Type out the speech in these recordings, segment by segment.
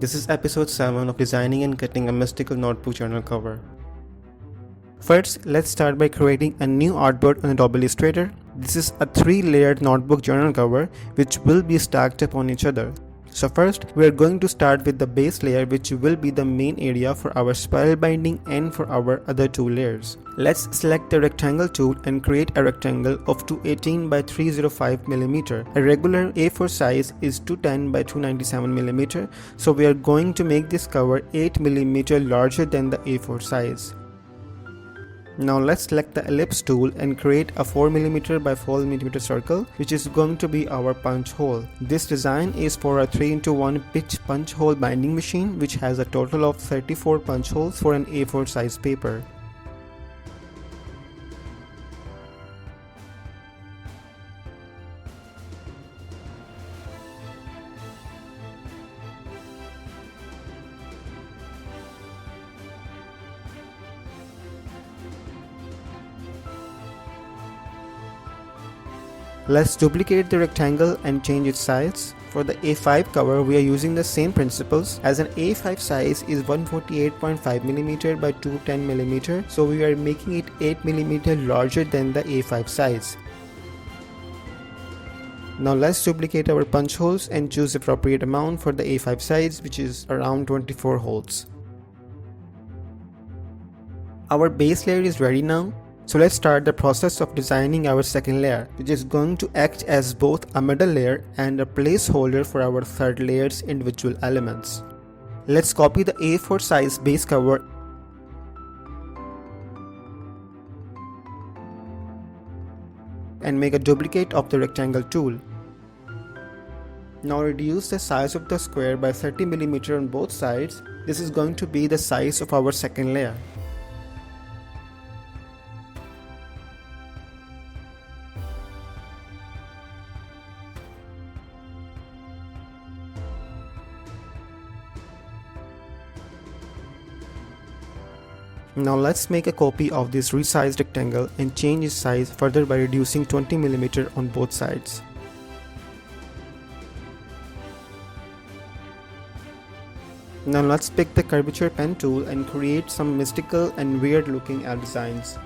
This is episode 7 of designing and cutting a mystical notebook journal cover. First, let's start by creating a new artboard on Adobe Illustrator. This is a 3-layered notebook journal cover which will be stacked upon each other. So first, we are going to start with the base layer, which will be the main area for our spiral binding and for our other 2 layers. Let's select the rectangle tool and create a rectangle of 218 by 305 mm. A regular A4 size is 210 by 297 mm, so we are going to make this cover 8 mm larger than the A4 size. Now let's select the ellipse tool and create a 4 mm by 4 mm circle, which is going to be our punch hole. This design is for a 3x1 pitch punch hole binding machine, which has a total of 34 punch holes for an A4 size paper. Let's duplicate the rectangle and change its size. For the A5 cover, we are using the same principles, as an A5 size is 148.5 mm by 210 mm, so we are making it 8 mm larger than the A5 size. Now let's duplicate our punch holes and choose the appropriate amount for the A5 size, which is around 24 holes. Our base layer is ready now. So let's start the process of designing our second layer, which is going to act as both a middle layer and a placeholder for our third layer's individual elements. Let's copy the A4 size base cover and make a duplicate of the rectangle tool. Now reduce the size of the square by 30 mm on both sides. This is going to be the size of our second layer. Now let's make a copy of this resized rectangle and change its size further by reducing 20 mm on both sides. Now let's pick the curvature pen tool and create some mystical and weird looking designs.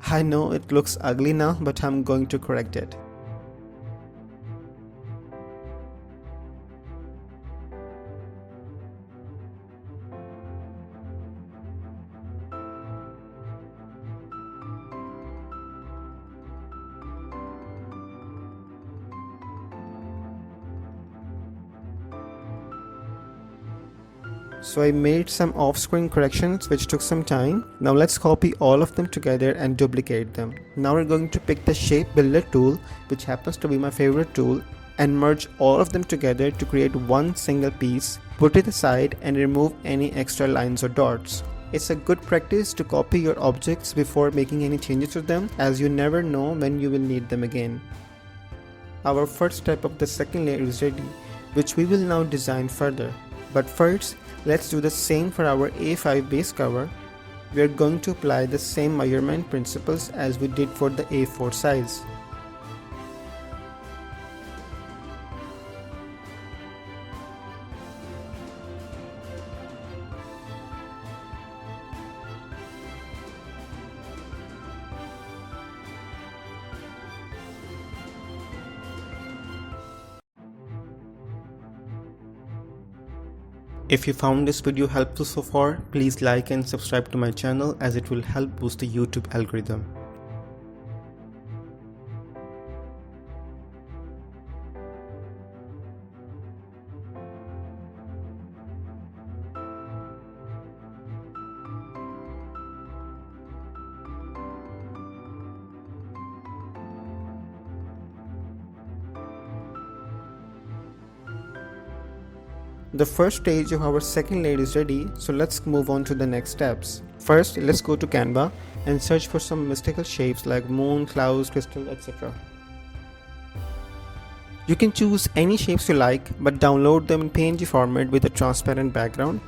I know it looks ugly now, but I'm going to correct it. So I made some off-screen corrections which took some time. Now let's copy all of them together and duplicate them. Now we're going to pick the shape builder tool, which happens to be my favorite tool, and merge all of them together to create one single piece. Put it aside and remove any extra lines or dots. It's a good practice to copy your objects before making any changes to them, as you never know when you will need them again. Our first step of the second layer is ready, which we will now design further. But first, let's do the same for our A5 base cover. We are going to apply the same measurement principles as we did for the A4 size. If you found this video helpful so far, please like and subscribe to my channel, as it will help boost the YouTube algorithm. The first stage of our second layer is ready, so let's move on to the next steps. First, let's go to Canva and search for some mystical shapes like moon, clouds, crystal, etc. You can choose any shapes you like, but download them in PNG format with a transparent background.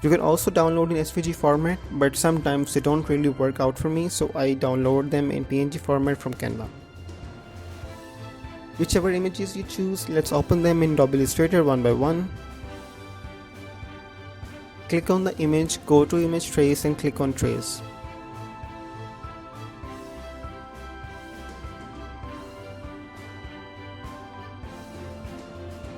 You can also download in SVG format, but sometimes they don't really work out for me, so I download them in PNG format from Canva. Whichever images you choose, let's open them in Adobe Illustrator one by one. Click on the image, go to Image Trace and click on Trace.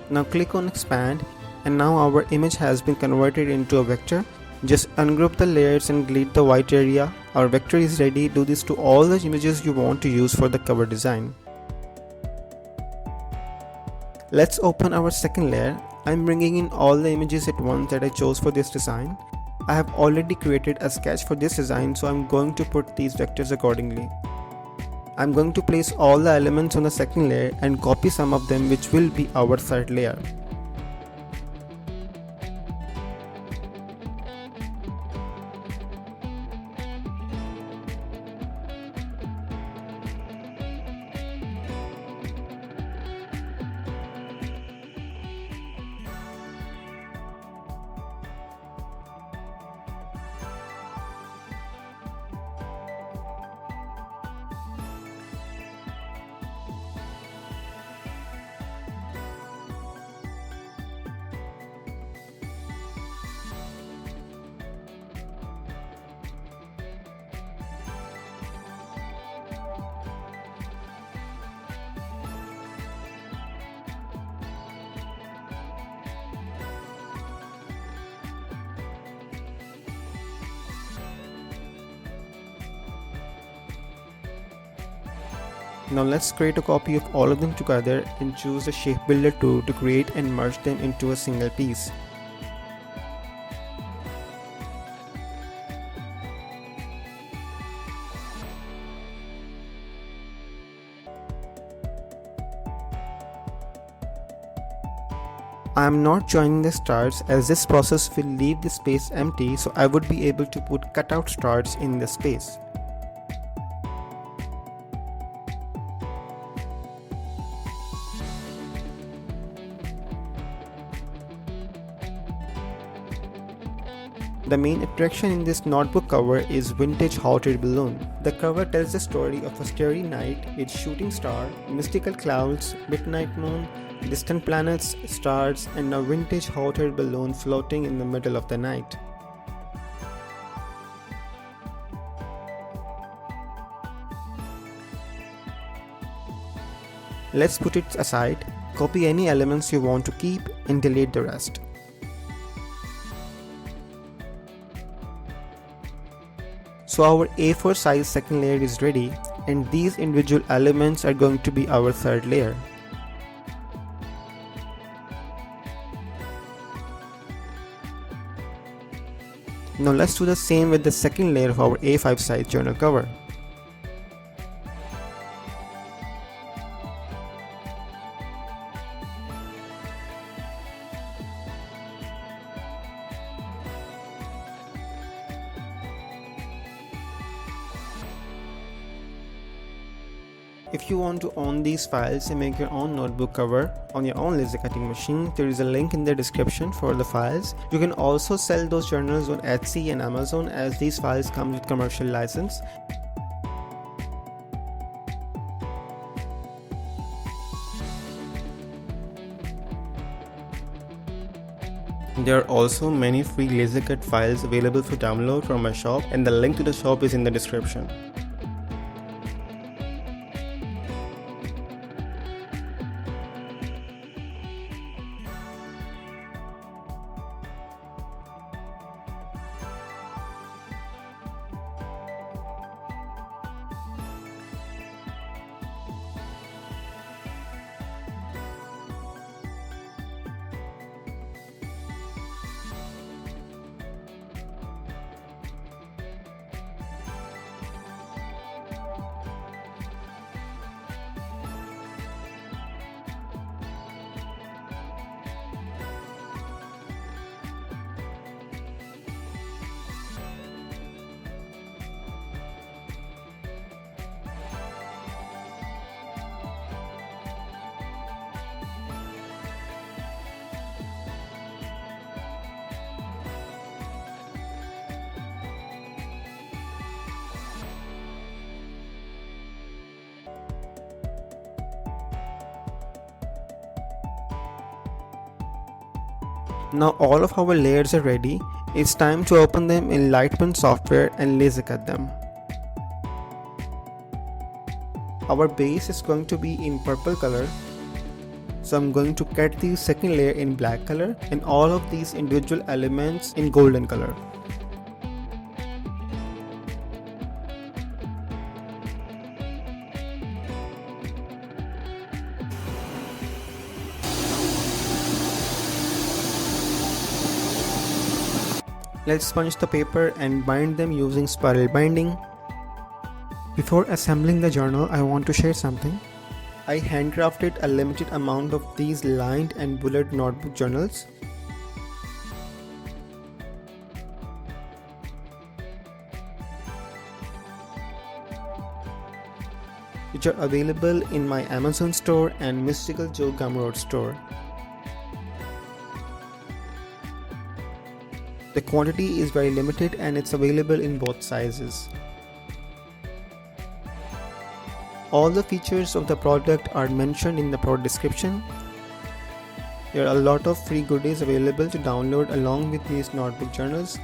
Now click on Expand, and now our image has been converted into a vector. Just ungroup the layers and delete the white area. Our vector is ready. Do this to all the images you want to use for the cover design. Let's open our second layer. I'm bringing in all the images at once that I chose for this design. I have already created a sketch for this design, so I'm going to put these vectors accordingly. I'm going to place all the elements on the second layer and copy some of them, which will be our third layer. Now let's create a copy of all of them together and choose the Shape Builder tool to create and merge them into a single piece. I am not joining the stars as this process will leave the space empty, so I would be able to put cutout stars in the space. The main attraction in this notebook cover is vintage hot air balloon. The cover tells the story of a starry night, its shooting star, mystical clouds, midnight moon, distant planets, stars, and a vintage hot air balloon floating in the middle of the night. Let's put it aside, copy any elements you want to keep and delete the rest. So our A4 size second layer is ready, and these individual elements are going to be our third layer. Now let's do the same with the second layer of our A5 size journal cover. If you want to own these files and make your own notebook cover on your own laser cutting machine, there is a link in the description for the files. You can also sell those journals on Etsy and Amazon, as these files come with commercial license. There are also many free laser cut files available for download from my shop, and the link to the shop is in the description. Now all of our layers are ready. It's time to open them in Lightburn software and laser cut them. Our base is going to be in purple color, so I'm going to cut the second layer in black color and all of these individual elements in golden color. Let's sponge the paper and bind them using spiral binding. Before assembling the journal, I want to share something. I handcrafted a limited amount of these lined and bullet notebook journals. Which are available in my Amazon store and Mystical Joe Gumroad store. The quantity is very limited and it's available in both sizes. All the features of the product are mentioned in the product description. There are a lot of free goodies available to download along with these notebook journals.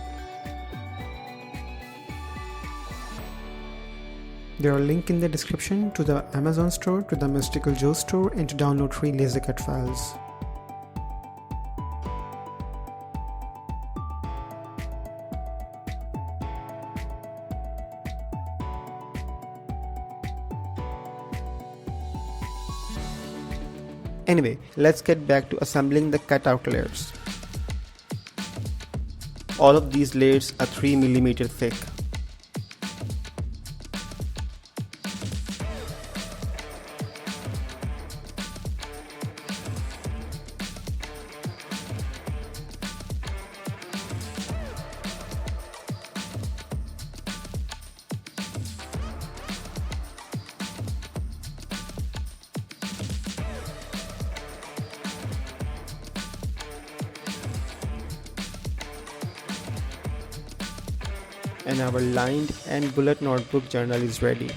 There are links in the description to the Amazon store, to the Mystical Joe store, and to download free laser cut files. Anyway, let's get back to assembling the cutout layers. All of these layers are 3 mm thick. And our lined and bullet notebook journal is ready.